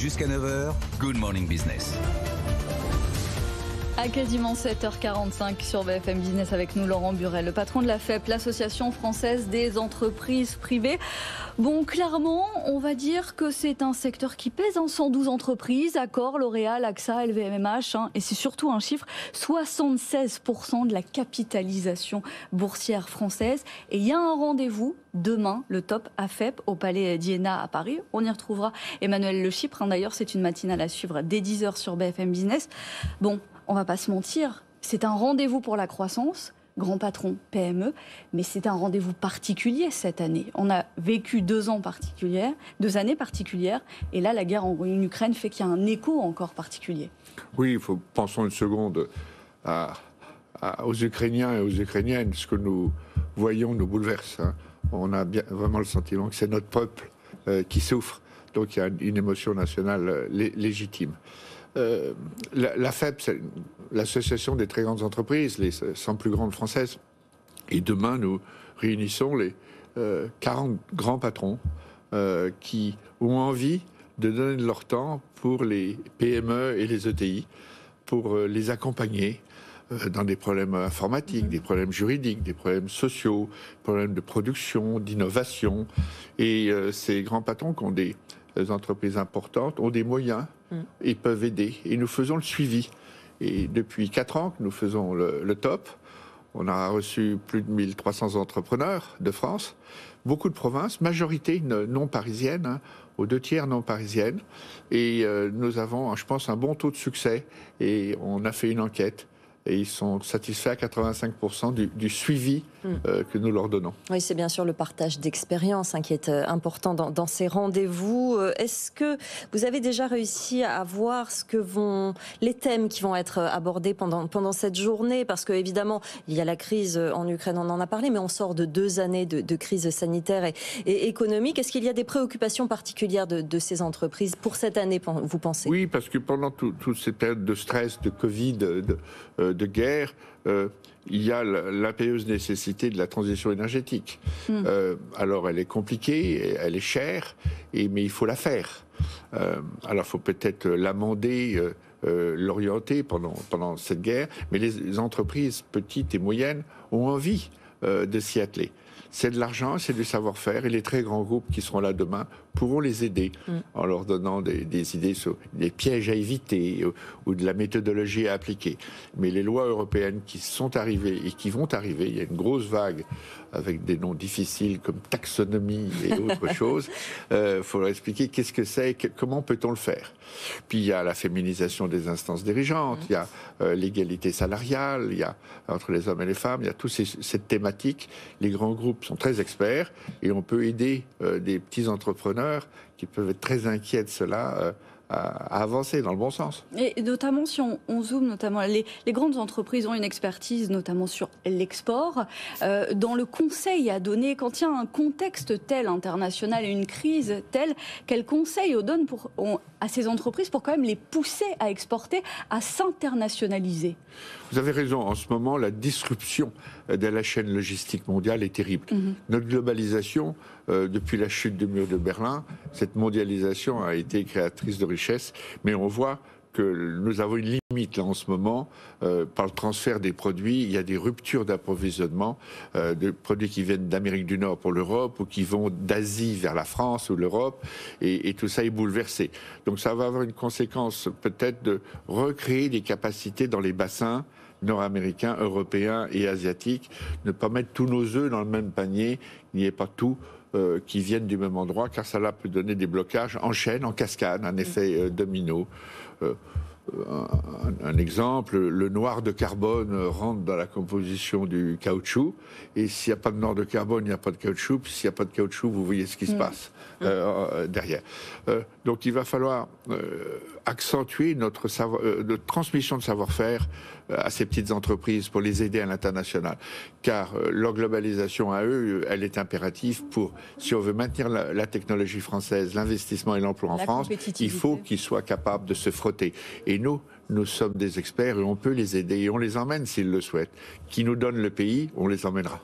Jusqu'à 9 heures, Good Morning Business. À quasiment 7h45 sur BFM Business avec nous Laurent Burel, le patron de la FEP, l'Association française des entreprises privées. Bon, clairement, on va dire que c'est un secteur qui pèse, 112 entreprises, Accor, L'Oréal, AXA, LVMH, et c'est surtout un chiffre, 76% de la capitalisation boursière française. Et il y a un rendez-vous demain, le top AFEP au Palais d'Iéna à Paris. On y retrouvera Emmanuel Le Chypre, d'ailleurs c'est une matinale à suivre dès 10h sur BFM Business. Bon, on va pas se mentir, c'est un rendez-vous pour la croissance, grand patron PME, mais c'est un rendez-vous particulier cette année. On a vécu 2 années particulières, et là la guerre en Ukraine fait qu'il y a un écho encore particulier. Oui, pensons une seconde aux Ukrainiens et aux Ukrainiennes. Ce que nous voyons nous bouleverse. On a vraiment le sentiment que c'est notre peuple qui souffre, donc il y a une émotion nationale légitime. La FEP, c'est l'association des très grandes entreprises, les 100 plus grandes françaises. Et demain, nous réunissons les 40 grands patrons qui ont envie de donner de leur temps pour les PME et les ETI, pour les accompagner dans des problèmes informatiques, des problèmes juridiques, des problèmes sociaux, des problèmes de production, d'innovation. Et ces grands patrons qui ont des entreprises importantes ont des moyens et peuvent aider. Et nous faisons le suivi. Et depuis 4 ans que nous faisons le top, on a reçu plus de 1300 entrepreneurs de France, beaucoup de provinces, majorité non parisienne, aux 2/3 non parisiennes. Et nous avons, je pense, un bon taux de succès. Et on a fait une enquête. Et ils sont satisfaits à 85% du suivi que nous leur donnons. Oui, c'est bien sûr le partage d'expérience qui est important dans ces rendez-vous. Est-ce que vous avez déjà réussi à voir les thèmes qui vont être abordés pendant cette journée? Parce qu'évidemment, il y a la crise en Ukraine, on en a parlé, mais on sort de 2 années de crise sanitaire et économique. Est-ce qu'il y a des préoccupations particulières de ces entreprises pour cette année, vous pensez? Oui, parce que pendant toutes ces périodes de stress, de Covid, de guerre, il y a l'impérieuse nécessité de la transition énergétique. Alors elle est compliquée, elle est chère, mais il faut la faire. Alors il faut peut-être l'amender, l'orienter pendant cette guerre, mais les entreprises petites et moyennes ont envie de s'y atteler. C'est de l'argent, c'est du savoir-faire, et les très grands groupes qui seront là demain pourront les aider en leur donnant des idées sur des pièges à éviter ou de la méthodologie à appliquer. Mais les lois européennes qui sont arrivées et qui vont arriver, il y a une grosse vague avec des noms difficiles comme taxonomie et autres choses. Il faut leur expliquer qu'est-ce que c'est, comment peut-on le faire. Puis il y a la féminisation des instances dirigeantes, il y a l'égalité salariale, il y a entre les hommes et les femmes, il y a toute cette thématique. Les grands groupes sont très experts et on peut aider des petits entrepreneurs qui peuvent être très inquiets de cela à avancer dans le bon sens. Et notamment, si on zoome, notamment, les grandes entreprises ont une expertise, notamment sur l'export. Dans le conseil à donner, quand il y a un contexte tel international et une crise telle, quel conseil on donne à ces entreprises pour quand même les pousser à exporter, à s'internationaliser? Vous avez raison, en ce moment, la disruption de la chaîne logistique mondiale est terrible. Notre globalisation, depuis la chute du mur de Berlin, cette mondialisation a été créatrice de richesse, mais on voit que nous avons une limite là en ce moment par le transfert des produits. Il y a des ruptures d'approvisionnement de produits qui viennent d'Amérique du Nord pour l'Europe ou qui vont d'Asie vers la France ou l'Europe, et tout ça est bouleversé. Donc ça va avoir une conséquence peut-être de recréer des capacités dans les bassins nord-américains, européens et asiatiques, ne pas mettre tous nos œufs dans le même panier, il n'y ait pas tout qui viennent du même endroit, car ça là peut donner des blocages en chaîne, en cascade, un effet domino. Un exemple, le noir de carbone rentre dans la composition du caoutchouc, et s'il n'y a pas de noir de carbone, il n'y a pas de caoutchouc, puis s'il n'y a pas de caoutchouc, vous voyez ce qui se passe derrière. Donc il va falloir accentuer notre transmission de savoir-faire à ces petites entreprises pour les aider à l'international, car leur globalisation à eux, elle est impérative si on veut maintenir la technologie française, l'investissement et l'emploi en France, il faut qu'ils soient capables de se frotter. Et nous sommes des experts et on peut les aider et on les emmène s'ils le souhaitent. Qui nous donne le pays, on les emmènera.